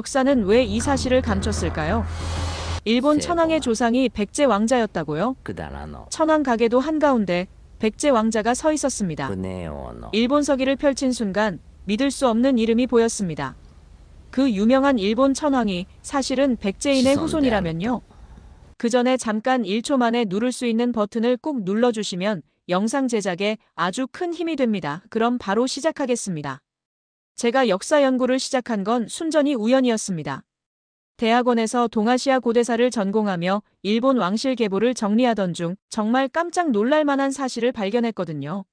역사는 왜 이 사실을 감췄을까요? 일본 천황의 조상이 백제 왕자였다고요? 百済の 천황 가게도 한가운데 백제 왕자가 서 있었습니다. 船王の 일본서기를 펼친 순간 믿을 수 없는 이름이 보였습니다. 그 유명한 일본 천황이 사실은 백제인의 후손이라면요. 그 전에 잠깐 1초 만에 누를 수 있는 버튼을 꾹 눌러주시면 영상 제작에 아주 큰 힘이 됩니다. 그럼 바로 시작하겠습니다. 제가 역사 연구를 시작한 건 순전히 우연이었습니다. 대학원에서 동아시아 고대사를 전공하며 일본 왕실 계보를 정리하던 중 정말 깜짝 놀랄 만한 사실을 발견했거든요.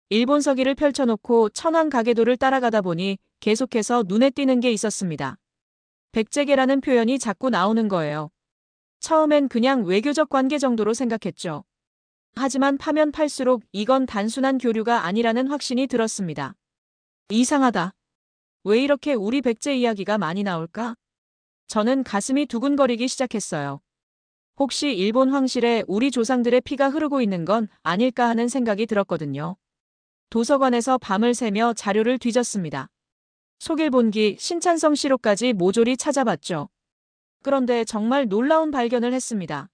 일본서기를 펼쳐놓고 천황 가계도를 따라가다 보니 계속해서 눈에 띄는 게 있었습니다. 백제계라는 표현이 자꾸 나오는 거예요. 처음엔 그냥 외교적 관계 정도로 생각했죠. 하지만 파면 팔수록 이건 단순한 교류가 아니라는 확신이 들었습니다. 이상하다. 왜 이렇게 우리 백제 이야기가 많이 나올까? 저는 가슴이 두근거리기 시작했어요. 혹시 일본 황실에 우리 조상들의 피가 흐르고 있는 건 아닐까 하는 생각이 들었거든요. 도서관에서 밤을 새며 자료를 뒤졌습니다. 속일본기, 신찬성 시록까지 모조리 찾아봤죠. 그런데 정말 놀라운 발견을 했습니다.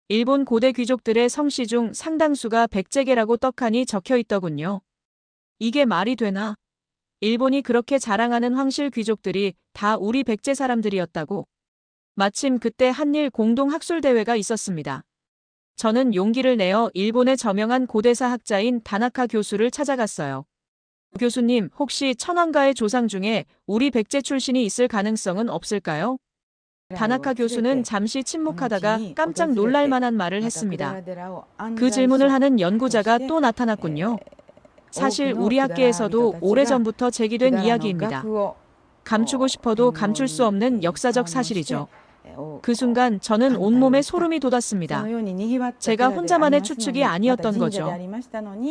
일본 고대 귀족들의 성씨 중 상당수가 백제계라고 떡하니 적혀 있더군요. 이게 말이 되나? 일본이 그렇게 자랑하는 황실 귀족들이 다 우리 백제 사람들이었다고. 마침 그때 한일 공동 학술대회가 있었습니다. 저는 용기를 내어 일본의 저명한 고대사 학자인 다나카 교수를 찾아갔어요. 교수님, 혹시 천황가의 조상 중에 우리 백제 출신이 있을 가능성은 없을까요? 다나카 교수는 잠시 침묵하다가 깜짝 놀랄 만한 말을 했습니다. 그 질문을 하는 연구자가 또 나타났군요. 사실 우리 학계에서도 오래전부터 제기된 이야기입니다. 감추고 싶어도 감출 수 없는 역사적 사실이죠. 그 순간 저는 온몸에 소름이 돋았습니다. 제가 혼자만의 추측이 아니었던 거죠.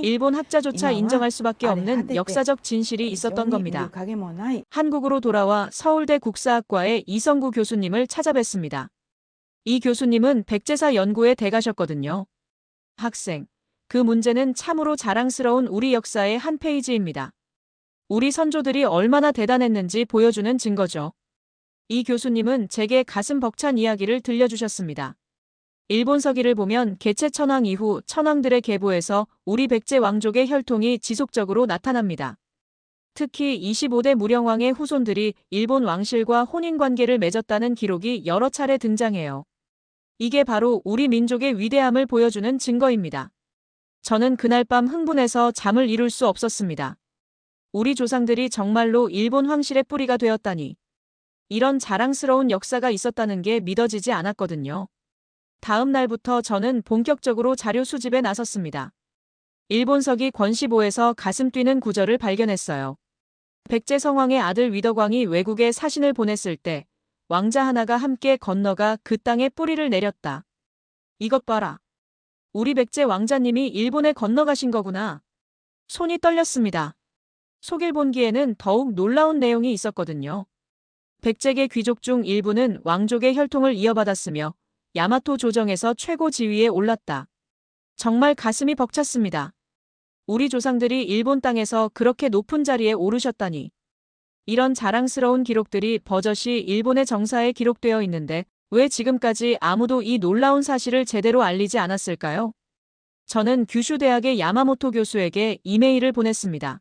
일본 학자조차 인정할 수밖에 없는 역사적 진실이 있었던 겁니다. 한국으로 돌아와 서울대 국사학과의 이성구 교수님을 찾아뵀습니다. 이 교수님은 백제사 연구에 대가셨거든요. 학생, 그 문제는 참으로 자랑스러운 우리 역사의 한 페이지입니다. 우리 선조들이 얼마나 대단했는지 보여주는 증거죠. 이 교수님은 제게 가슴 벅찬 이야기를 들려주셨습니다. 일본서기를 보면 개체 천황 이후 천황들의 계보에서 우리 백제 왕족의 혈통이 지속적으로 나타납니다. 특히 25대 무령왕의 후손들이 일본 왕실과 혼인관계를 맺었다는 기록이 여러 차례 등장해요. 이게 바로 우리 민족의 위대함을 보여주는 증거입니다. 저는 그날 밤 흥분해서 잠을 이룰 수 없었습니다. 우리 조상들이 정말로 일본 황실의 뿌리가 되었다니. 이런 자랑스러운 역사가 있었다는 게 믿어지지 않았거든요. 다음 날부터 저는 본격적으로 자료 수집에 나섰습니다. 일본서기 권시보에서 가슴 뛰는 구절을 발견했어요. 백제 성왕의 아들 위덕왕이 외국에 사신을 보냈을 때 왕자 하나가 함께 건너가 그 땅에 뿌리를 내렸다. 이것 봐라. 우리 백제 왕자님이 일본에 건너가신 거구나. 손이 떨렸습니다. 속일본기에는 더욱 놀라운 내용이 있었거든요. 백제계 귀족 중 일부는 왕족의 혈통을 이어받았으며 야마토 조정에서 최고 지위에 올랐다. 정말 가슴이 벅찼습니다. 우리 조상들이 일본 땅에서 그렇게 높은 자리에 오르셨다니. 이런 자랑스러운 기록들이 버젓이 일본의 정사에 기록되어 있는데 왜 지금까지 아무도 이 놀라운 사실을 제대로 알리지 않았을까요? 저는 규슈대학의 야마모토 교수에게 이메일을 보냈습니다.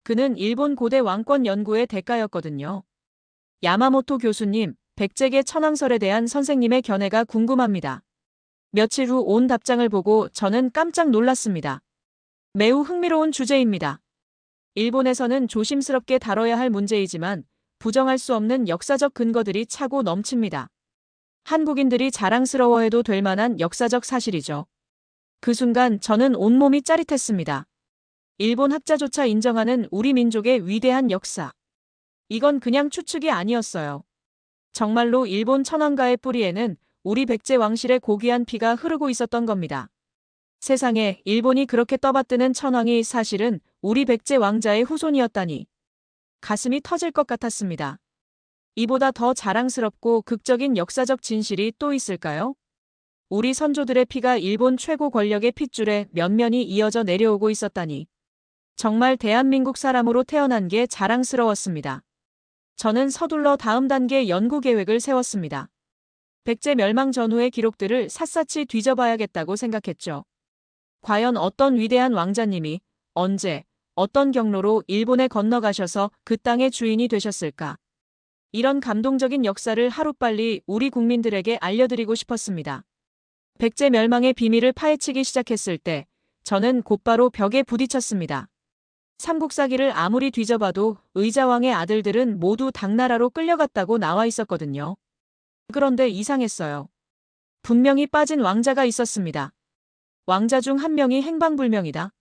그는 일본 고대 왕권 연구의 대가였거든요. 야마모토 교수님, 백제계 천황설에 대한 선생님의 견해가 궁금합니다. 며칠 후 온 답장을 보고 저는 깜짝 놀랐습니다. 매우 흥미로운 주제입니다. 일본에서는 조심스럽게 다뤄야 할 문제이지만 부정할 수 없는 역사적 근거들이 차고 넘칩니다. 한국인들이 자랑스러워해도 될 만한 역사적 사실이죠. 그 순간 저는 온몸이 짜릿했습니다. 일본 학자조차 인정하는 우리 민족의 위대한 역사. 이건 그냥 추측이 아니었어요. 정말로 일본 천황가의 뿌리에는 우리 백제 왕실의 고귀한 피가 흐르고 있었던 겁니다. 세상에 일본이 그렇게 떠받드는 천황이 사실은 우리 백제 왕자의 후손이었다니. 가슴이 터질 것 같았습니다. 이보다 더 자랑스럽고 극적인 역사적 진실이 또 있을까요? 우리 선조들의 피가 일본 최고 권력의 핏줄에 면면이 이어져 내려오고 있었다니. 정말 대한민국 사람으로 태어난 게 자랑스러웠습니다. 저는 서둘러 다음 단계 연구 계획을 세웠습니다. 백제 멸망 전후의 기록들을 샅샅이 뒤져봐야겠다고 생각했죠. 과연 어떤 위대한 왕자님이 언제, 어떤 경로로 일본에 건너가셔서 그 땅의 주인이 되셨을까? 이런 감동적인 역사를 하루빨리 우리 국민들에게 알려드리고 싶었습니다. 백제 멸망의 비밀을 파헤치기 시작했을 때 저는 곧바로 벽에 부딪혔습니다. 삼국사기를 아무리 뒤져봐도 의자왕의 아들들은 모두 당나라로 끌려갔다고 나와 있었거든요. 그런데 이상했어요. 분명히 빠진 왕자가 있었습니다. 왕자 중 한 명이 행방불명이다.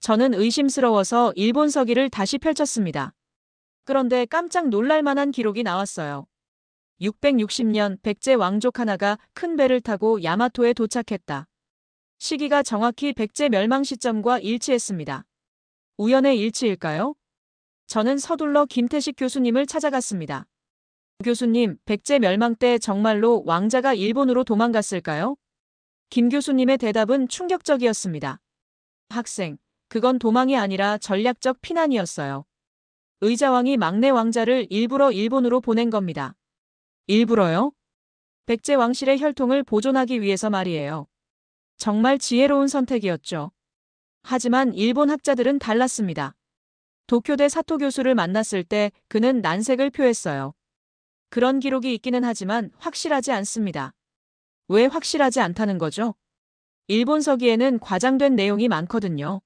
저는 의심스러워서 일본 서기를 다시 펼쳤습니다. 그런데 깜짝 놀랄 만한 기록이 나왔어요. 660년 백제 왕족 하나가 큰 배를 타고 야마토에 도착했다. 시기가 정확히 백제 멸망 시점과 일치했습니다. 우연의 일치일까요? 저는 서둘러 김태식 교수님을 찾아갔습니다. 교수님, 백제 멸망 때 정말로 왕자가 일본으로 도망갔을까요? 김 교수님의 대답은 충격적이었습니다. 학생, 그건 도망이 아니라 전략적 피난이었어요. 의자왕이 막내 왕자를 일부러 일본으로 보낸 겁니다. 일부러요? 백제 왕실의 혈통을 보존하기 위해서 말이에요. 정말 지혜로운 선택이었죠. 하지만 일본 학자들은 달랐습니다. 도쿄대 사토 교수를 만났을 때 그는 난색을 표했어요. 그런 기록이 있기는 하지만 확실하지 않습니다. 왜 확실하지 않다는 거죠? 일본 서기에는 과장된 내용이 많거든요.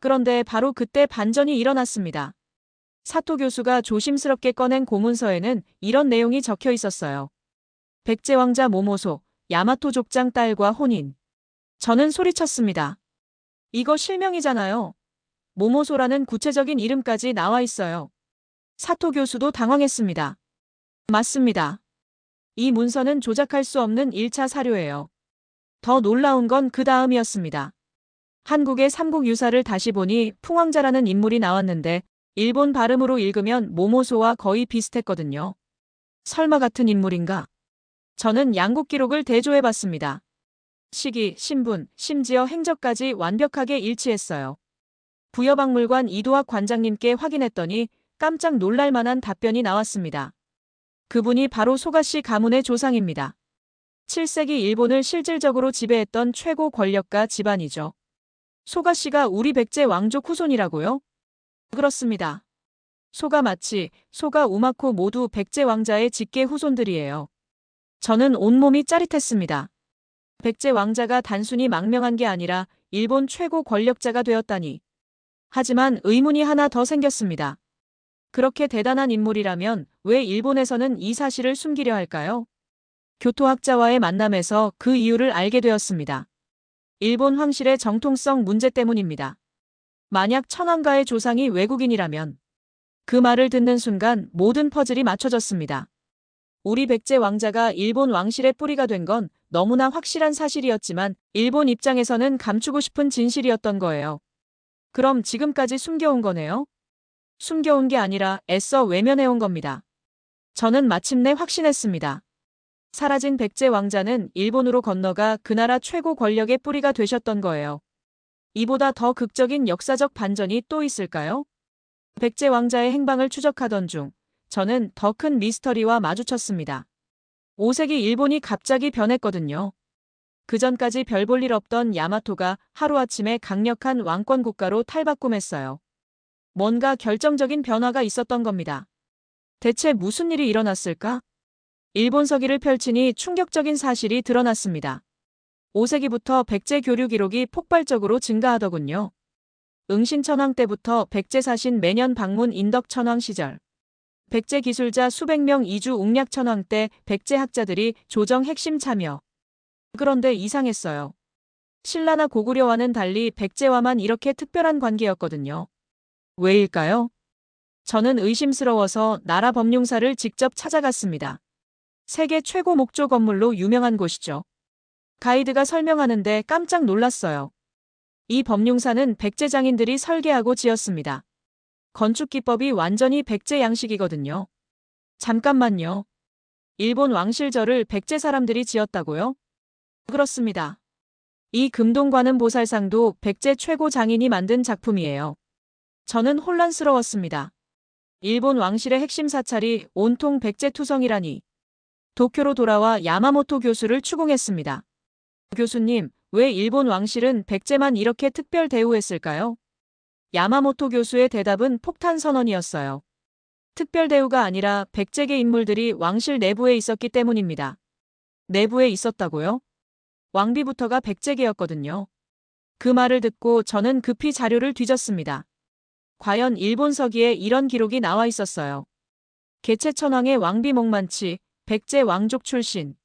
그런데 바로 그때 반전이 일어났습니다. 사토 교수가 조심스럽게 꺼낸 고문서에는 이런 내용이 적혀 있었어요. 백제 왕자 모모소, 야마토 족장 딸과 혼인. 저는 소리쳤습니다. 이거 실명이잖아요. 모모소라는 구체적인 이름까지 나와 있어요. 사토 교수도 당황했습니다. 맞습니다. 이 문서는 조작할 수 없는 1차 사료예요. 더 놀라운 건 그 다음이었습니다. 한국의 삼국 유사를 다시 보니 풍왕자라는 인물이 나왔는데 일본 발음으로 읽으면 모모소와 거의 비슷했거든요. 설마 같은 인물인가? 저는 양국 기록을 대조해봤습니다. 시기, 신분, 심지어 행적까지 완벽하게 일치했어요. 부여박물관 이도학 관장님께 확인했더니 깜짝 놀랄 만한 답변이 나왔습니다. 그분이 바로 소가씨 가문의 조상입니다. 7세기 일본을 실질적으로 지배했던 최고 권력가 집안이죠. 소가씨가 우리 백제 왕족 후손이라고요? 그렇습니다. 소가 마치, 소가 우마코 모두 백제 왕자의 직계 후손들이에요. 저는 온몸이 짜릿했습니다. 백제 왕자가 단순히 망명한 게 아니라 일본 최고 권력자가 되었다니. 하지만 의문이 하나 더 생겼습니다. 그렇게 대단한 인물이라면 왜 일본에서는 이 사실을 숨기려 할까요? 교토학자와의 만남에서 그 이유를 알게 되었습니다. 일본 황실의 정통성 문제 때문입니다. 만약 천황가의 조상이 외국인이라면 그 말을 듣는 순간 모든 퍼즐이 맞춰졌습니다. 우리 백제 왕자가 일본 왕실의 뿌리가 된 건 너무나 확실한 사실이었지만 일본 입장에서는 감추고 싶은 진실이었던 거예요. 그럼 지금까지 숨겨온 거네요? 숨겨온 게 아니라 애써 외면해온 겁니다. 저는 마침내 확신했습니다. 사라진 백제 왕자는 일본으로 건너가 그 나라 최고 권력의 뿌리가 되셨던 거예요. 이보다 더 극적인 역사적 반전이 또 있을까요? 백제 왕자의 행방을 추적하던 중 저는 더 큰 미스터리와 마주쳤습니다. 5세기 일본이 갑자기 변했거든요. 그전까지 별 볼 일 없던 야마토가 하루아침에 강력한 왕권 국가로 탈바꿈했어요. 뭔가 결정적인 변화가 있었던 겁니다. 대체 무슨 일이 일어났을까? 일본 서기를 펼치니 충격적인 사실이 드러났습니다. 5세기부터 백제 교류 기록이 폭발적으로 증가하더군요. 응신천황 때부터 백제 사신 매년 방문 인덕천황 시절. 백제 기술자 수백 명 이주 웅략천황 때 백제 학자들이 조정 핵심 참여. 그런데 이상했어요. 신라나 고구려와는 달리 백제와만 이렇게 특별한 관계였거든요. 왜일까요? 저는 의심스러워서 나라 법룡사를 직접 찾아갔습니다. 세계 최고 목조 건물로 유명한 곳이죠. 가이드가 설명하는데 깜짝 놀랐어요. 이 법룡사는 백제 장인들이 설계하고 지었습니다. 건축 기법이 완전히 백제 양식이거든요. 잠깐만요. 일본 왕실절을 백제 사람들이 지었다고요? 그렇습니다. 이 금동관음 보살상도 백제 최고 장인이 만든 작품이에요. 저는 혼란스러웠습니다. 일본 왕실의 핵심 사찰이 온통 백제투성이라니. 도쿄로 돌아와 야마모토 교수를 추궁했습니다. 교수님, 왜 일본 왕실은 백제만 이렇게 특별 대우했을까요? 야마모토 교수의 대답은 폭탄 선언이었어요. 특별 대우가 아니라 백제계 인물들이 왕실 내부에 있었기 때문입니다. 내부에 있었다고요? 왕비부터가 백제계였거든요. 그 말을 듣고 저는 급히 자료를 뒤졌습니다. 과연 일본 서기에 이런 기록이 나와 있었어요. 개체천왕의 왕비 목만치, 백제 왕족 출신.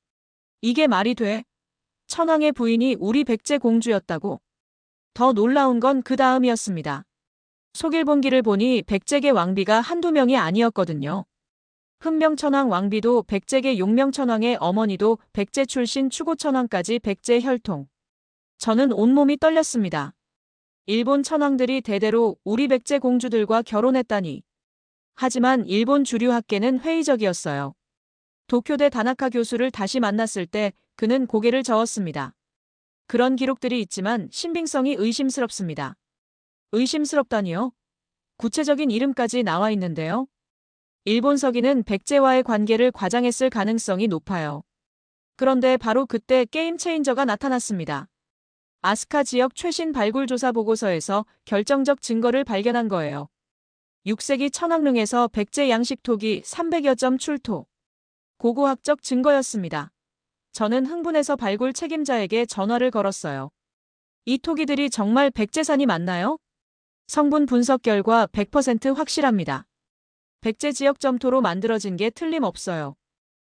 이게 말이 돼? 천왕의 부인이 우리 백제 공주였다고? 더 놀라운 건 그 다음이었습니다. 속일본기를 보니 백제계 왕비가 한두 명이 아니었거든요. 훈명천왕 왕비도 백제계 용명천왕의 어머니도 백제 출신 추고천왕까지 백제 혈통. 저는 온몸이 떨렸습니다. 일본 천왕들이 대대로 우리 백제 공주들과 결혼했다니. 하지만 일본 주류 학계는 회의적이었어요. 도쿄대 다나카 교수를 다시 만났을 때 그는 고개를 저었습니다. 그런 기록들이 있지만 신빙성이 의심스럽습니다. 의심스럽다니요? 구체적인 이름까지 나와 있는데요. 일본 서기는 백제와의 관계를 과장했을 가능성이 높아요. 그런데 바로 그때 게임 체인저가 나타났습니다. 아스카 지역 최신 발굴 조사 보고서에서 결정적 증거를 발견한 거예요. 6세기 천왕릉에서 백제 양식 톡이 300여 점 출토. 고고학적 증거였습니다. 저는 흥분해서 발굴 책임자에게 전화를 걸었어요. 이 토기들이 정말 백제산이 맞나요? 성분 분석 결과 100% 확실합니다. 백제 지역 점토로 만들어진 게 틀림없어요.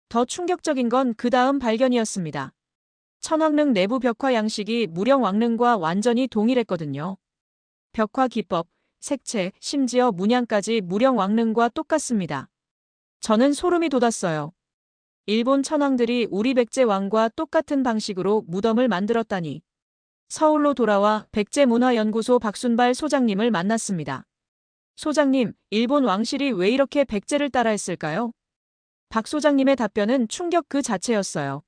더 충격적인 건 그 다음 발견이었습니다. 천왕릉 내부 벽화 양식이 무령 왕릉과 완전히 동일했거든요. 벽화 기법, 색채, 심지어 문양까지 무령 왕릉과 똑같습니다. 저는 소름이 돋았어요. 일본 천왕들이 우리 백제 왕과 똑같은 방식으로 무덤을 만들었다니. 서울로 돌아와 백제문화연구소 박순발 소장님을 만났습니다. 소장님, 일본 왕실이 왜 이렇게 백제를 따라했을까요? 박 소장님의 답변은 충격 그 자체였어요.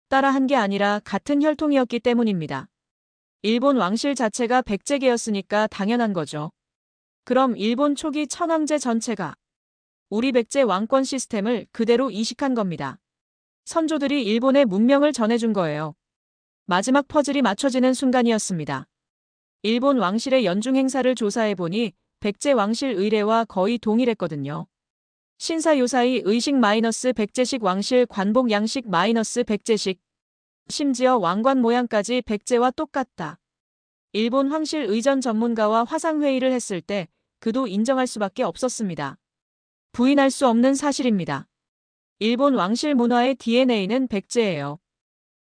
따라한 게 아니라 같은 혈통이었기 때문입니다. 일본 왕실 자체가 백제계였으니까 당연한 거죠. 그럼 일본 초기 천황제 전체가 우리 백제 왕권 시스템을 그대로 이식한 겁니다. 선조들이 일본에 문명을 전해준 거예요. 마지막 퍼즐이 맞춰지는 순간이었습니다. 일본 왕실의 연중 행사를 조사해보니 백제 왕실 의례와 거의 동일했거든요. 신사요사이 의식 마이너스 백제식 왕실 관복 양식 마이너스 백제식. 심지어 왕관 모양까지 백제와 똑같다. 일본 황실 의전 전문가와 화상회의를 했을 때 그도 인정할 수밖에 없었습니다. 부인할 수 없는 사실입니다. 일본 왕실 문화의 DNA는 백제예요.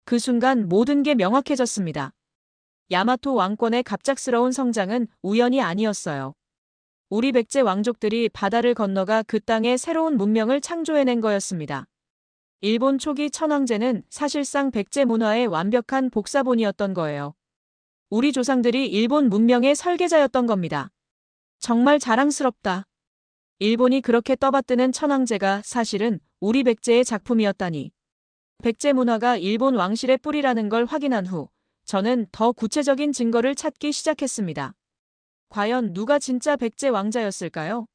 그 순간 모든 게 명확해졌습니다. 야마토 왕권의 갑작스러운 성장은 우연이 아니었어요. 우리 백제 왕족들이 바다를 건너가 그 땅에 새로운 문명을 창조해낸 거였습니다. 일본 초기 천황제는 사실상 백제 문화의 완벽한 복사본이었던 거예요. 우리 조상들이 일본 문명의 설계자였던 겁니다. 정말 자랑스럽다. 일본이 그렇게 떠받드는 천황제가 사실은 우리 백제의 작품이었다니. 백제 문화가 일본 왕실의 뿌리라는 걸 확인한 후 저는 더 구체적인 증거를 찾기 시작했습니다. 과연 누가 진짜 백제 왕자였을까요?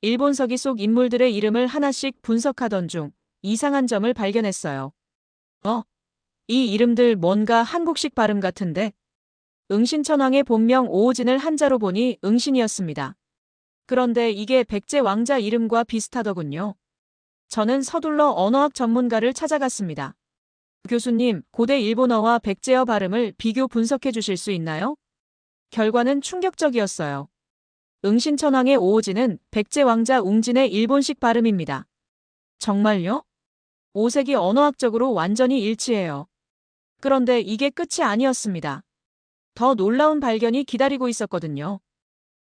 일본 서기 속 인물들의 이름을 하나씩 분석하던 중 이상한 점을 발견했어요. 이 이름들 뭔가 한국식 발음 같은데? 응신천왕의 본명 오오진을 한자로 보니 응신이었습니다. 그런데 이게 백제 왕자 이름과 비슷하더군요. 저는 서둘러 언어학 전문가를 찾아갔습니다. 교수님, 고대 일본어와 백제어 발음을 비교 분석해 주실 수 있나요? 결과는 충격적이었어요. 응신천왕의 오오진은 백제 왕자 웅진의 일본식 발음입니다. 정말요? 5세기 언어학적으로 완전히 일치해요. 그런데 이게 끝이 아니었습니다. 더 놀라운 발견이 기다리고 있었거든요.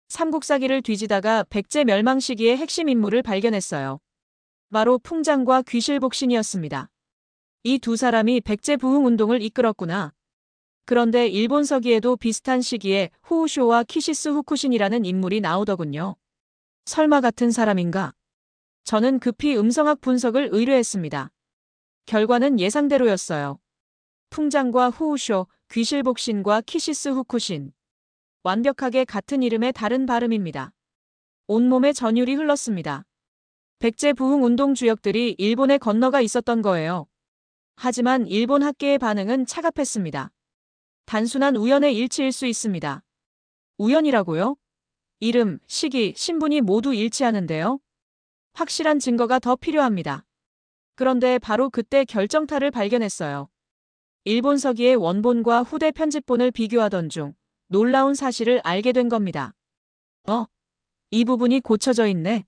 삼국사기를 뒤지다가 백제 멸망 시기의 핵심 인물을 발견했어요. 바로 풍장과 귀실복신이었습니다. 이 두 사람이 백제 부흥 운동을 이끌었구나. 그런데 일본 서기에도 비슷한 시기에 후우쇼와 키시스 후쿠신이라는 인물이 나오더군요. 설마 같은 사람인가? 저는 급히 음성학 분석을 의뢰했습니다. 결과는 예상대로였어요. 풍장과 후우쇼, 귀실복신과 키시스 후쿠신. 완벽하게 같은 이름의 다른 발음입니다. 온몸에 전율이 흘렀습니다. 백제 부흥 운동 주역들이 일본에 건너가 있었던 거예요. 하지만 일본 학계의 반응은 차갑했습니다. 단순한 우연의 일치일 수 있습니다. 우연이라고요? 이름, 시기, 신분이 모두 일치하는데요. 확실한 증거가 더 필요합니다. 그런데 바로 그때 결정타를 발견했어요. 일본 서기의 원본과 후대 편집본을 비교하던 중 놀라운 사실을 알게 된 겁니다. 이 부분이 고쳐져 있네.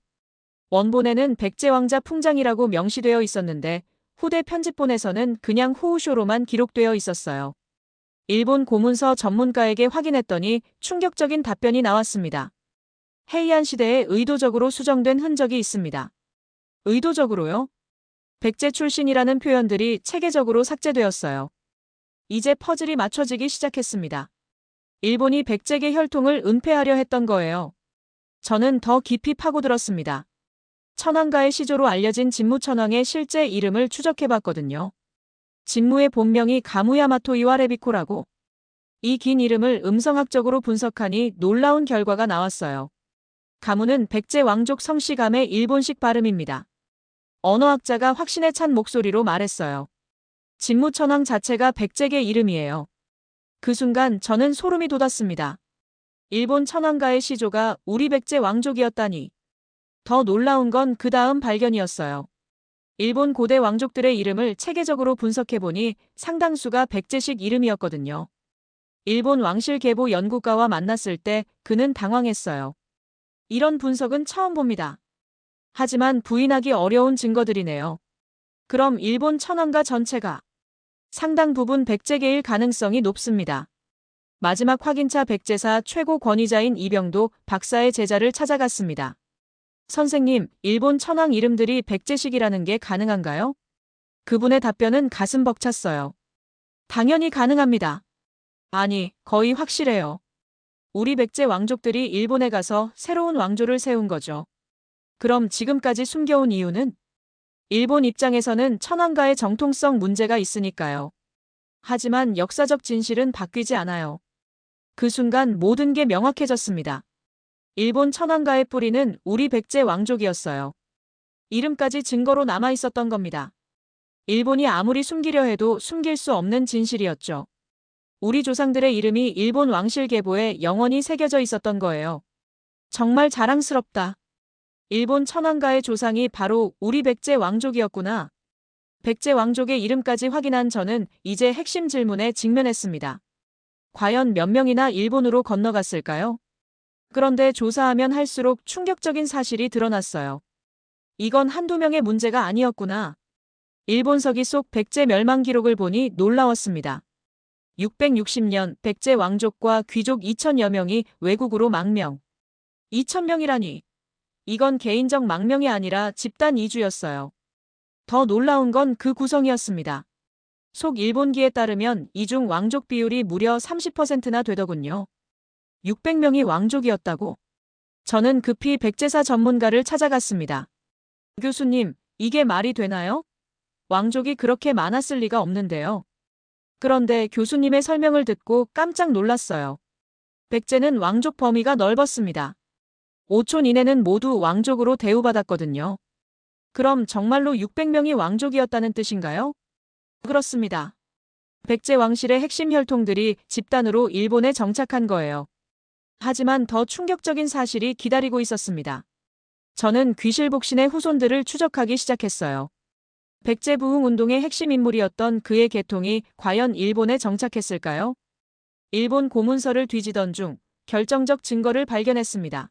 원본에는 백제 왕자 풍장이라고 명시되어 있었는데 후대 편집본에서는 그냥 후우쇼로만 기록되어 있었어요. 일본 고문서 전문가에게 확인했더니 충격적인 답변이 나왔습니다. 헤이안 시대에 의도적으로 수정된 흔적이 있습니다. 의도적으로요? 백제 출신이라는 표현들이 체계적으로 삭제되었어요. 이제 퍼즐이 맞춰지기 시작했습니다. 일본이 백제계 혈통을 은폐하려 했던 거예요. 저는 더 깊이 파고들었습니다. 천황가의 시조로 알려진 진무천황의 실제 이름을 추적해봤거든요. 진무의 본명이 가무야마토 이와레비코라고. 이 긴 이름을 음성학적으로 분석하니 놀라운 결과가 나왔어요. 가무는 백제 왕족 성씨감의 일본식 발음입니다. 언어학자가 확신에 찬 목소리로 말했어요. 진무천황 자체가 백제계 이름이에요. 그 순간 저는 소름이 돋았습니다. 일본 천황가의 시조가 우리 백제 왕족이었다니. 더 놀라운 건 그 다음 발견이었어요. 일본 고대 왕족들의 이름을 체계적으로 분석해보니 상당수가 백제식 이름이었거든요. 일본 왕실 계보 연구가와 만났을 때 그는 당황했어요. 이런 분석은 처음 봅니다. 하지만 부인하기 어려운 증거들이네요. 그럼 일본 천황가 전체가 상당 부분 백제계일 가능성이 높습니다. 마지막 확인차 백제사 최고 권위자인 이병도 박사의 제자를 찾아갔습니다. 선생님, 일본 천황 이름들이 백제식이라는 게 가능한가요? 그분의 답변은 가슴 벅찼어요. 당연히 가능합니다. 아니, 거의 확실해요. 우리 백제 왕족들이 일본에 가서 새로운 왕조를 세운 거죠. 그럼 지금까지 숨겨온 이유는? 일본 입장에서는 천황가의 정통성 문제가 있으니까요. 하지만 역사적 진실은 바뀌지 않아요. 그 순간 모든 게 명확해졌습니다. 일본 천황가의 뿌리는 우리 백제 왕족이었어요. 이름까지 증거로 남아 있었던 겁니다. 일본이 아무리 숨기려 해도 숨길 수 없는 진실이었죠. 우리 조상들의 이름이 일본 왕실 계보에 영원히 새겨져 있었던 거예요. 정말 자랑스럽다. 일본 천황가의 조상이 바로 우리 백제 왕족이었구나. 백제 왕족의 이름까지 확인한 저는 이제 핵심 질문에 직면했습니다. 과연 몇 명이나 일본으로 건너갔을까요? 그런데 조사하면 할수록 충격적인 사실이 드러났어요. 이건 한두 명의 문제가 아니었구나. 일본 서기 속 백제 멸망 기록을 보니 놀라웠습니다. 660년 백제 왕족과 귀족 2,000여 명이 외국으로 망명. 2,000명이라니. 이건 개인적 망명이 아니라 집단 이주였어요. 더 놀라운 건 그 구성이었습니다. 속 일본기에 따르면 이중 왕족 비율이 무려 30%나 되더군요. 600명이 왕족이었다고? 저는 급히 백제사 전문가를 찾아갔습니다. 교수님, 이게 말이 되나요? 왕족이 그렇게 많았을 리가 없는데요. 그런데 교수님의 설명을 듣고 깜짝 놀랐어요. 백제는 왕족 범위가 넓었습니다. 5촌 이내는 모두 왕족으로 대우받았거든요. 그럼 정말로 600명이 왕족이었다는 뜻인가요? 그렇습니다. 백제 왕실의 핵심 혈통들이 집단으로 일본에 정착한 거예요. 하지만 더 충격적인 사실이 기다리고 있었습니다. 저는 귀실복신의 후손들을 추적하기 시작했어요. 백제 부흥 운동의 핵심 인물이었던 그의 계통이 과연 일본에 정착했을까요? 일본 고문서를 뒤지던 중 결정적 증거를 발견했습니다.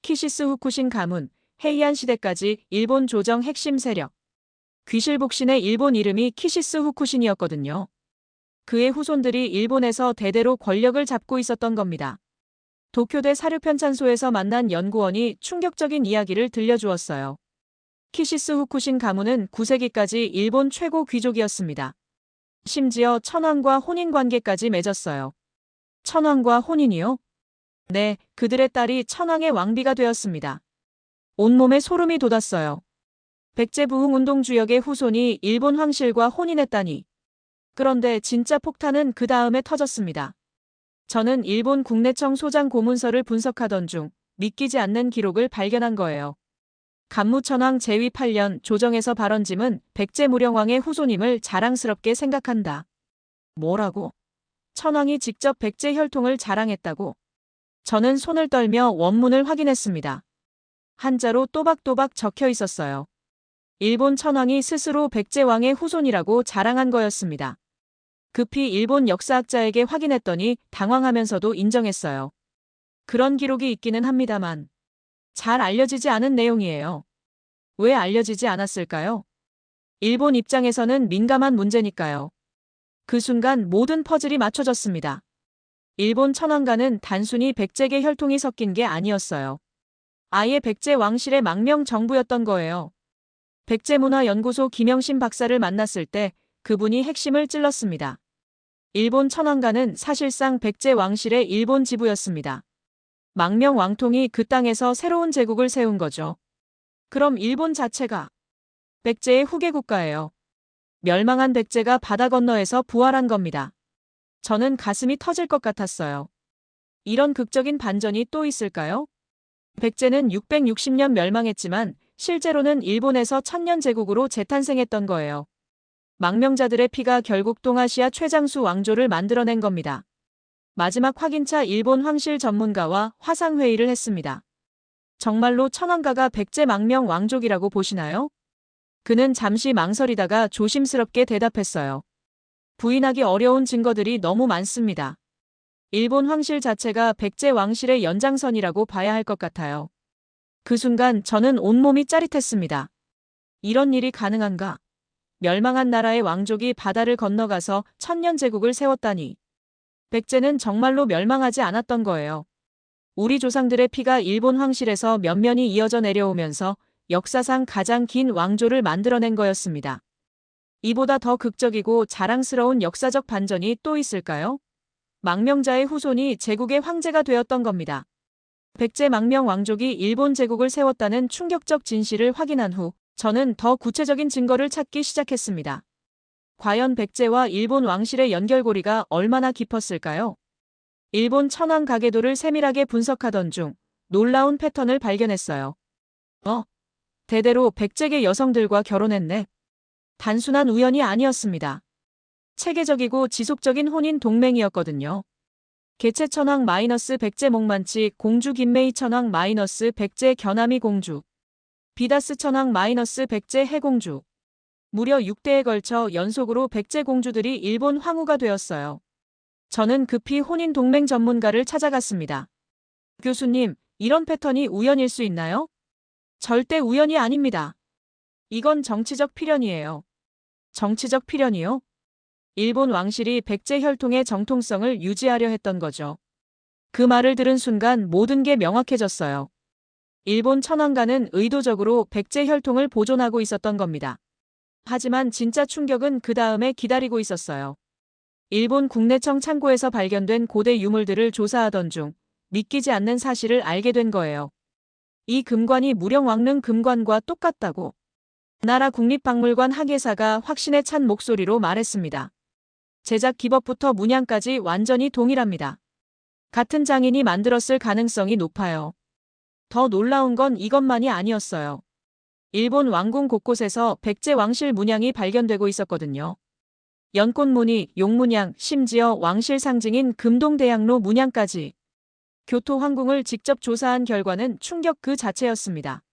키시스 후쿠신 가문, 헤이안 시대까지 일본 조정 핵심 세력. 귀실복신의 일본 이름이 키시스 후쿠신이었거든요. 그의 후손들이 일본에서 대대로 권력을 잡고 있었던 겁니다. 도쿄대 사료편찬소에서 만난 연구원이 충격적인 이야기를 들려주었어요. 키시스 후쿠신 가문은 9세기까지 일본 최고 귀족이었습니다. 심지어 천황과 혼인 관계까지 맺었어요. 천황과 혼인이요? 네, 그들의 딸이 천황의 왕비가 되었습니다. 온몸에 소름이 돋았어요. 백제 부흥 운동 주역의 후손이 일본 황실과 혼인했다니. 그런데 진짜 폭탄은 그 다음에 터졌습니다. 저는 일본 국내청 소장 고문서를 분석하던 중 믿기지 않는 기록을 발견한 거예요. 간무천왕 제위 8년 조정에서 발언짐은 백제무령왕의 후손임을 자랑스럽게 생각한다. 뭐라고? 천왕이 직접 백제 혈통을 자랑했다고? 저는 손을 떨며 원문을 확인했습니다. 한자로 또박또박 적혀 있었어요. 일본 천황이 스스로 백제왕의 후손이라고 자랑한 거였습니다. 급히 일본 역사학자에게 확인했더니 당황하면서도 인정했어요. 그런 기록이 있기는 합니다만 잘 알려지지 않은 내용이에요. 왜 알려지지 않았을까요? 일본 입장에서는 민감한 문제니까요. 그 순간 모든 퍼즐이 맞춰졌습니다. 일본 천황과는 단순히 백제계 혈통이 섞인 게 아니었어요. 아예 백제 왕실의 망명 정부였던 거예요. 백제문화연구소 김영신 박사를 만났을 때 그분이 핵심을 찔렀습니다. 일본 천황과는 사실상 백제 왕실의 일본 지부였습니다. 망명 왕통이 그 땅에서 새로운 제국을 세운 거죠. 그럼 일본 자체가 백제의 후계 국가예요. 멸망한 백제가 바다 건너에서 부활한 겁니다. 저는 가슴이 터질 것 같았어요. 이런 극적인 반전이 또 있을까요? 백제는 660년 멸망했지만 실제로는 일본에서 천년 제국으로 재탄생했던 거예요. 망명자들의 피가 결국 동아시아 최장수 왕조를 만들어낸 겁니다. 마지막 확인차 일본 황실 전문가와 화상회의를 했습니다. 정말로 천황가가 백제 망명 왕족이라고 보시나요? 그는 잠시 망설이다가 조심스럽게 대답했어요. 부인하기 어려운 증거들이 너무 많습니다. 일본 황실 자체가 백제 왕실의 연장선이라고 봐야 할 것 같아요. 그 순간 저는 온몸이 짜릿했습니다. 이런 일이 가능한가? 멸망한 나라의 왕족이 바다를 건너가서 천년 제국을 세웠다니. 백제는 정말로 멸망하지 않았던 거예요. 우리 조상들의 피가 일본 황실에서 면면이 이어져 내려오면서 역사상 가장 긴 왕조를 만들어낸 거였습니다. 이보다 더 극적이고 자랑스러운 역사적 반전이 또 있을까요? 망명자의 후손이 제국의 황제가 되었던 겁니다. 백제 망명 왕족이 일본 제국을 세웠다는 충격적 진실을 확인한 후 저는 더 구체적인 증거를 찾기 시작했습니다. 과연 백제와 일본 왕실의 연결고리가 얼마나 깊었을까요? 일본 천황 가계도를 세밀하게 분석하던 중 놀라운 패턴을 발견했어요. 대대로 백제계 여성들과 결혼했네. 단순한 우연이 아니었습니다. 체계적이고 지속적인 혼인 동맹이었거든요. 개체 천황 마이너스 백제 목만치 공주 김매희 천황 마이너스 백제 견아미 공주, 비다스 천황 마이너스 백제 해공주. 무려 6대에 걸쳐 연속으로 백제 공주들이 일본 황후가 되었어요. 저는 급히 혼인 동맹 전문가를 찾아갔습니다. 교수님, 이런 패턴이 우연일 수 있나요? 절대 우연이 아닙니다. 이건 정치적 필연이에요. 정치적 필연이요? 일본 왕실이 백제 혈통의 정통성을 유지하려 했던 거죠. 그 말을 들은 순간 모든 게 명확해졌어요. 일본 천황가는 의도적으로 백제 혈통을 보존하고 있었던 겁니다. 하지만 진짜 충격은 그 다음에 기다리고 있었어요. 일본 국내청 창고에서 발견된 고대 유물들을 조사하던 중 믿기지 않는 사실을 알게 된 거예요. 이 금관이 무령왕릉 금관과 똑같다고. 나라 국립박물관 학예사가 확신에 찬 목소리로 말했습니다. 제작 기법부터 문양까지 완전히 동일합니다. 같은 장인이 만들었을 가능성이 높아요. 더 놀라운 건 이것만이 아니었어요. 일본 왕궁 곳곳에서 백제 왕실 문양이 발견되고 있었거든요. 연꽃무늬, 용문양, 심지어 왕실 상징인 금동대양로 문양까지. 교토 황궁을 직접 조사한 결과는 충격 그 자체였습니다.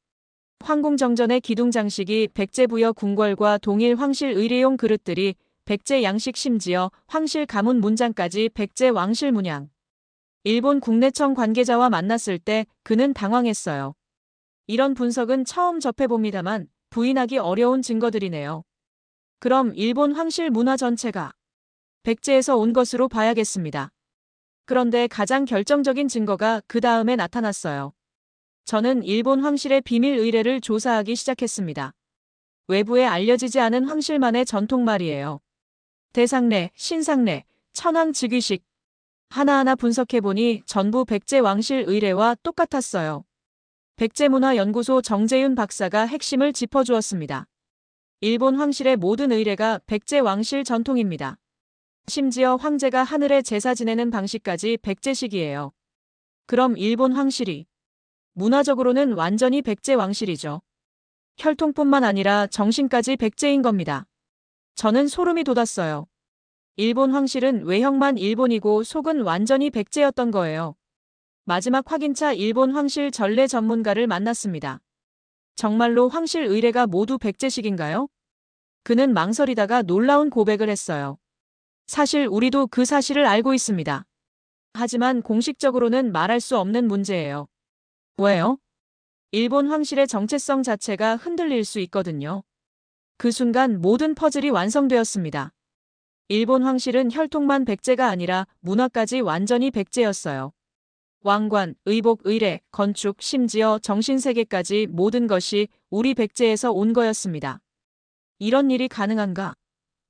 황궁 정전의 기둥 장식이 백제 부여 궁궐과 동일 황실 의례용 그릇들이 백제 양식 심지어 황실 가문 문장까지 백제 왕실 문양. 일본 국내청 관계자와 만났을 때 그는 당황했어요. 이런 분석은 처음 접해봅니다만 부인하기 어려운 증거들이네요. 그럼 일본 황실 문화 전체가 백제에서 온 것으로 봐야겠습니다. 그런데 가장 결정적인 증거가 그 다음에 나타났어요. 저는 일본 황실의 비밀 의례를 조사하기 시작했습니다. 외부에 알려지지 않은 황실만의 전통 말이에요. 대상례, 신상례, 천황 즉위식. 하나하나 분석해보니 전부 백제 왕실 의례와 똑같았어요. 백제문화연구소 정재윤 박사가 핵심을 짚어주었습니다. 일본 황실의 모든 의례가 백제 왕실 전통입니다. 심지어 황제가 하늘에 제사 지내는 방식까지 백제식이에요. 그럼 일본 황실이 문화적으로는 완전히 백제 왕실이죠. 혈통뿐만 아니라 정신까지 백제인 겁니다. 저는 소름이 돋았어요. 일본 황실은 외형만 일본이고 속은 완전히 백제였던 거예요. 마지막 확인차 일본 황실 전래 전문가를 만났습니다. 정말로 황실 의뢰가 모두 백제식인가요? 그는 망설이다가 놀라운 고백을 했어요. 사실 우리도 그 사실을 알고 있습니다. 하지만 공식적으로는 말할 수 없는 문제예요. 왜요? 일본 황실의 정체성 자체가 흔들릴 수 있거든요. 그 순간 모든 퍼즐이 완성되었습니다. 일본 황실은 혈통만 백제가 아니라 문화까지 완전히 백제였어요. 왕관, 의복, 의례, 건축, 심지어 정신세계까지 모든 것이 우리 백제에서 온 거였습니다. 이런 일이 가능한가?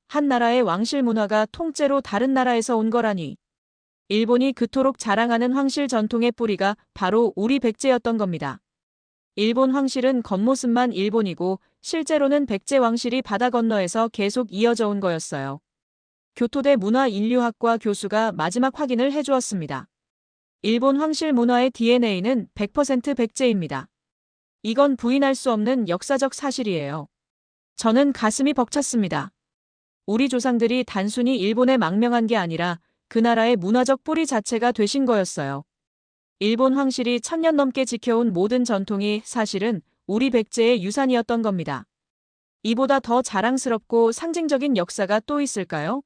한 나라의 왕실 문화가 통째로 다른 나라에서 온 거라니. 일본이 그토록 자랑하는 황실 전통의 뿌리가 바로 우리 백제였던 겁니다. 일본 황실은 겉모습만 일본이고 실제로는 백제 왕실이 바다 건너에서 계속 이어져 온 거였어요. 교토대 문화인류학과 교수가 마지막 확인을 해주었습니다. 일본 황실 문화의 DNA는 100% 백제입니다. 이건 부인할 수 없는 역사적 사실이에요. 저는 가슴이 벅찼습니다. 우리 조상들이 단순히 일본에 망명한 게 아니라 그 나라의 문화적 뿌리 자체가 되신 거였어요. 일본 황실이 1000년 넘게 지켜온 모든 전통이 사실은 우리 백제의 유산이었던 겁니다. 이보다 더 자랑스럽고 상징적인 역사가 또 있을까요?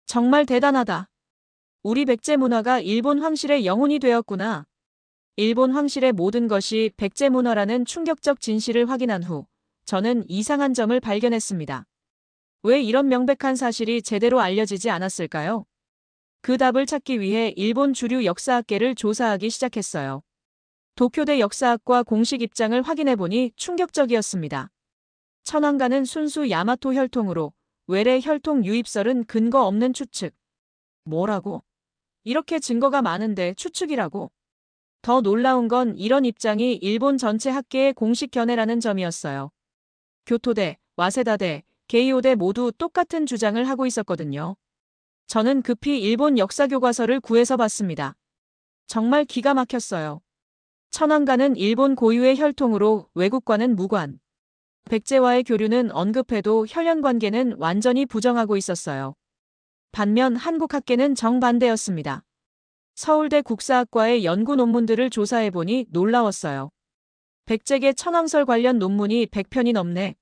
정말 대단하다. 우리 백제 문화가 일본 황실의 영혼이 되었구나. 일본 황실의 모든 것이 백제 문화라는 충격적 진실을 확인한 후 저는 이상한 점을 발견했습니다. 왜 이런 명백한 사실이 제대로 알려지지 않았을까요? 그 답을 찾기 위해 일본 주류 역사학계를 조사하기 시작했어요. 도쿄대 역사학과 공식 입장을 확인해보니 충격적이었습니다. 천황가는 순수 야마토 혈통으로 외래 혈통 유입설은 근거 없는 추측. 뭐라고? 이렇게 증거가 많은데 추측이라고? 더 놀라운 건 이런 입장이 일본 전체 학계의 공식 견해라는 점이었어요. 교토대, 와세다대, 게이오대 모두 똑같은 주장을 하고 있었거든요. 저는 급히 일본 역사 교과서를 구해서 봤습니다. 정말 기가 막혔어요. 천황가는 일본 고유의 혈통으로 외국과는 무관. 백제와의 교류는 언급해도 혈연 관계는 완전히 부정하고 있었어요. 반면 한국 학계는 정반대였습니다. 서울대 국사학과의 연구 논문들을 조사해보니 놀라웠어요. 백제계 천황설 관련 논문이 100편이 넘네.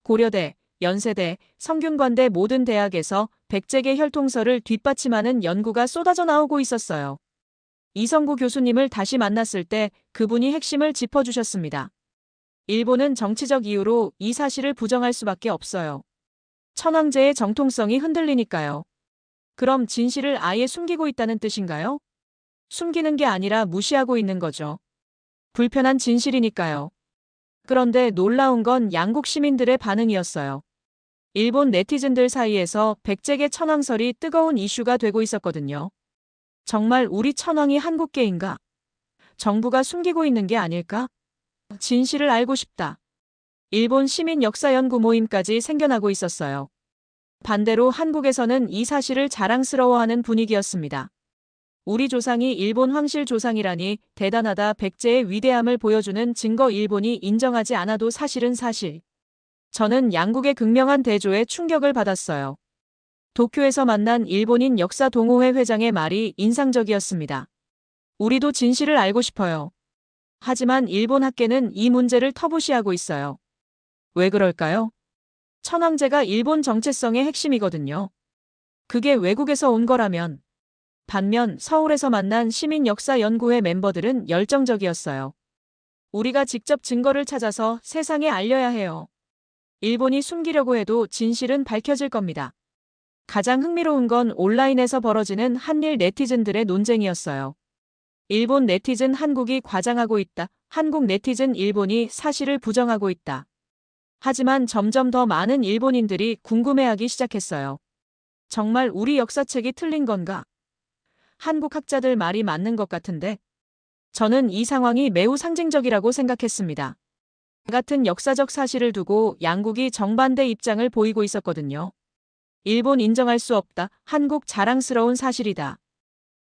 고려대, 연세대, 성균관대 모든 대학에서 백제계 혈통설을 뒷받침하는 연구가 쏟아져 나오고 있었어요. 이성구 교수님을 다시 만났을 때 그분이 핵심을 짚어주셨습니다. 일본은 정치적 이유로 이 사실을 부정할 수밖에 없어요. 천황제의 정통성이 흔들리니까요. 그럼 진실을 아예 숨기고 있다는 뜻인가요? 숨기는 게 아니라 무시하고 있는 거죠. 불편한 진실이니까요. 그런데 놀라운 건 양국 시민들의 반응이었어요. 일본 네티즌들 사이에서 백제계 천황설이 뜨거운 이슈가 되고 있었거든요. 정말 우리 천황이 한국계인가? 정부가 숨기고 있는 게 아닐까? 진실을 알고 싶다. 일본 시민 역사연구 모임까지 생겨나고 있었어요. 반대로 한국에서는 이 사실을 자랑스러워하는 분위기였습니다. 우리 조상이 일본 황실 조상이라니 대단하다. 백제의 위대함을 보여주는 증거. 일본이 인정하지 않아도 사실은 사실. 저는 양국의 극명한 대조에 충격을 받았어요. 도쿄에서 만난 일본인 역사 동호회 회장의 말이 인상적이었습니다. 우리도 진실을 알고 싶어요. 하지만 일본 학계는 이 문제를 터부시하고 있어요. 왜 그럴까요? 천황제가 일본 정체성의 핵심이거든요. 그게 외국에서 온 거라면. 반면 서울에서 만난 시민역사연구회 멤버들은 열정적이었어요. 우리가 직접 증거를 찾아서 세상에 알려야 해요. 일본이 숨기려고 해도 진실은 밝혀질 겁니다. 가장 흥미로운 건 온라인에서 벌어지는 한일 네티즌들의 논쟁이었어요. 일본 네티즌 한국이 과장하고 있다. 한국 네티즌 일본이 사실을 부정하고 있다. 하지만 점점 더 많은 일본인들이 궁금해하기 시작했어요. 정말 우리 역사책이 틀린 건가? 한국 학자들 말이 맞는 것 같은데? 저는 이 상황이 매우 상징적이라고 생각했습니다. 같은 역사적 사실을 두고 양국이 정반대 입장을 보이고 있었거든요. 일본 인정할 수 없다. 한국 자랑스러운 사실이다.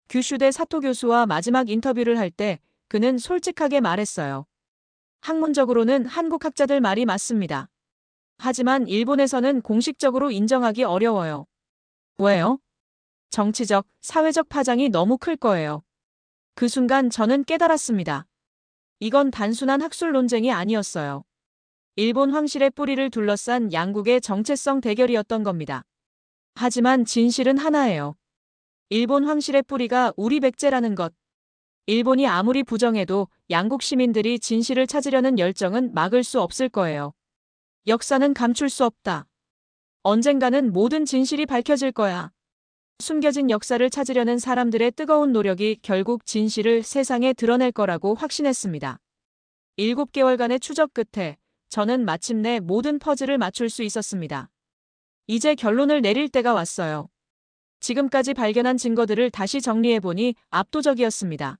규슈대 사토 교수와 마지막 인터뷰를 할 때 그는 솔직하게 말했어요. 학문적으로는 한국 학자들 말이 맞습니다. 하지만 일본에서는 공식적으로 인정하기 어려워요. 왜요? 정치적, 사회적 파장이 너무 클 거예요. 그 순간 저는 깨달았습니다. 이건 단순한 학술 논쟁이 아니었어요. 일본 황실의 뿌리를 둘러싼 양국의 정체성 대결이었던 겁니다. 하지만 진실은 하나예요. 일본 황실의 뿌리가 우리 백제라는 것. 일본이 아무리 부정해도 양국 시민들이 진실을 찾으려는 열정은 막을 수 없을 거예요. 역사는 감출 수 없다. 언젠가는 모든 진실이 밝혀질 거야. 숨겨진 역사를 찾으려는 사람들의 뜨거운 노력이 결국 진실을 세상에 드러낼 거라고 확신했습니다. 7개월간의 추적 끝에 저는 마침내 모든 퍼즐을 맞출 수 있었습니다. 이제 결론을 내릴 때가 왔어요. 지금까지 발견한 증거들을 다시 정리해보니 압도적이었습니다.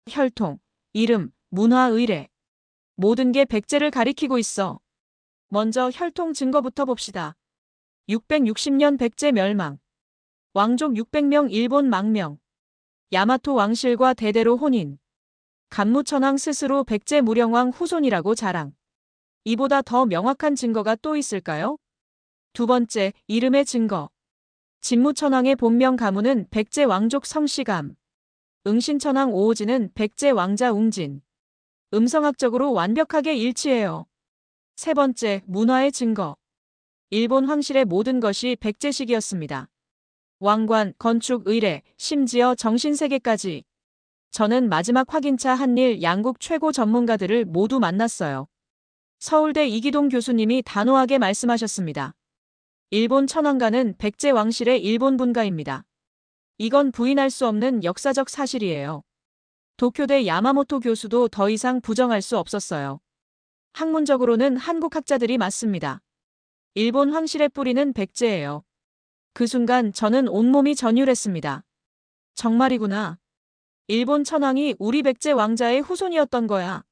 혈통, 이름, 문화, 의례. 모든 게 백제를 가리키고 있어. 먼저 혈통 증거부터 봅시다. 660년 백제 멸망. 왕족 600명 일본 망명. 야마토 왕실과 대대로 혼인. 간무천왕 스스로 백제 무령왕 후손이라고 자랑. 이보다 더 명확한 증거가 또 있을까요? 두 번째, 이름의 증거. 진무천왕의 본명 가무는 백제 왕족 성씨감. 응신천왕 오오지는 백제 왕자 웅진. 음성학적으로 완벽하게 일치해요. 세 번째, 문화의 증거. 일본 황실의 모든 것이 백제식이었습니다. 왕관, 건축, 의례, 심지어 정신세계까지. 저는 마지막 확인차 한일 양국 최고 전문가들을 모두 만났어요. 서울대 이기동 교수님이 단호하게 말씀하셨습니다. 일본 천황가는 백제 왕실의 일본 분가입니다. 이건 부인할 수 없는 역사적 사실이에요. 도쿄대 야마모토 교수도 더 이상 부정할 수 없었어요. 학문적으로는 한국 학자들이 맞습니다. 일본 황실의 뿌리는 백제예요. 그 순간 저는 온몸이 전율했습니다. 정말이구나. 일본 천황이 우리 백제 왕자의 후손이었던 거야.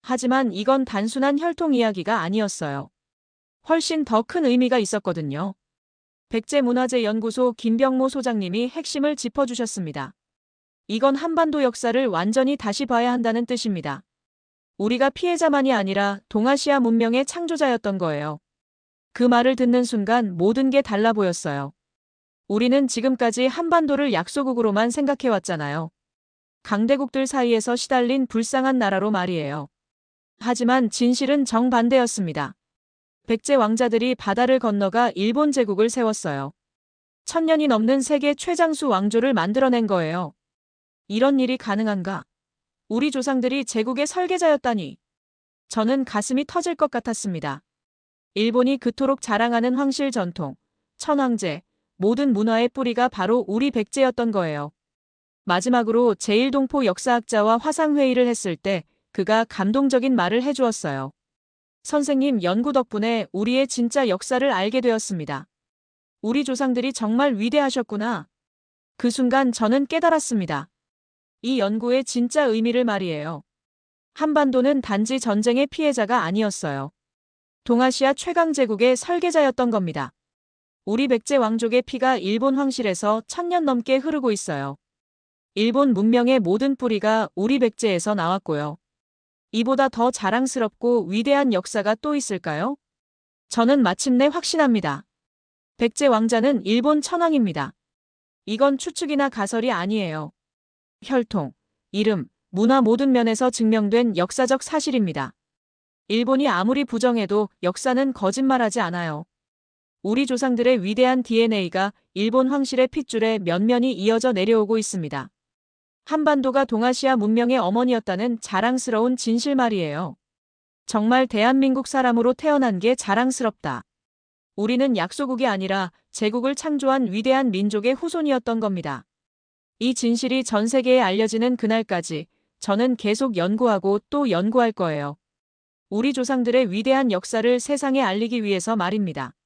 하지만 이건 단순한 혈통 이야기가 아니었어요. 훨씬 더 큰 의미가 있었거든요. 백제문화재연구소 김병모 소장님이 핵심을 짚어주셨습니다. 이건 한반도 역사를 완전히 다시 봐야 한다는 뜻입니다. 우리가 피해자만이 아니라 동아시아 문명의 창조자였던 거예요. 그 말을 듣는 순간 모든 게 달라 보였어요. 우리는 지금까지 한반도를 약소국으로만 생각해왔잖아요. 강대국들 사이에서 시달린 불쌍한 나라로 말이에요. 하지만 진실은 정반대였습니다. 백제 왕자들이 바다를 건너가 일본 제국을 세웠어요. 1000년이 넘는 세계 최장수 왕조를 만들어낸 거예요. 이런 일이 가능한가? 우리 조상들이 제국의 설계자였다니. 저는 가슴이 터질 것 같았습니다. 일본이 그토록 자랑하는 황실 전통, 천황제, 모든 문화의 뿌리가 바로 우리 백제였던 거예요. 마지막으로 제1동포 역사학자와 화상회의를 했을 때 그가 감동적인 말을 해주었어요. 선생님 연구 덕분에 우리의 진짜 역사를 알게 되었습니다. 우리 조상들이 정말 위대하셨구나. 그 순간 저는 깨달았습니다. 이 연구의 진짜 의미를 말이에요. 한반도는 단지 전쟁의 피해자가 아니었어요. 동아시아 최강 제국의 설계자였던 겁니다. 우리 백제 왕족의 피가 일본 황실에서 1000년 넘게 흐르고 있어요. 일본 문명의 모든 뿌리가 우리 백제에서 나왔고요. 이보다 더 자랑스럽고 위대한 역사가 또 있을까요? 저는 마침내 확신합니다. 백제 왕자는 일본 천황입니다. 이건 추측이나 가설이 아니에요. 혈통, 이름, 문화 모든 면에서 증명된 역사적 사실입니다. 일본이 아무리 부정해도 역사는 거짓말하지 않아요. 우리 조상들의 위대한 DNA가 일본 황실의 핏줄에 면면이 이어져 내려오고 있습니다. 한반도가 동아시아 문명의 어머니였다는 자랑스러운 진실 말이에요. 정말 대한민국 사람으로 태어난 게 자랑스럽다. 우리는 약소국이 아니라 제국을 창조한 위대한 민족의 후손이었던 겁니다. 이 진실이 전 세계에 알려지는 그날까지 저는 계속 연구하고 또 연구할 거예요. 우리 조상들의 위대한 역사를 세상에 알리기 위해서 말입니다.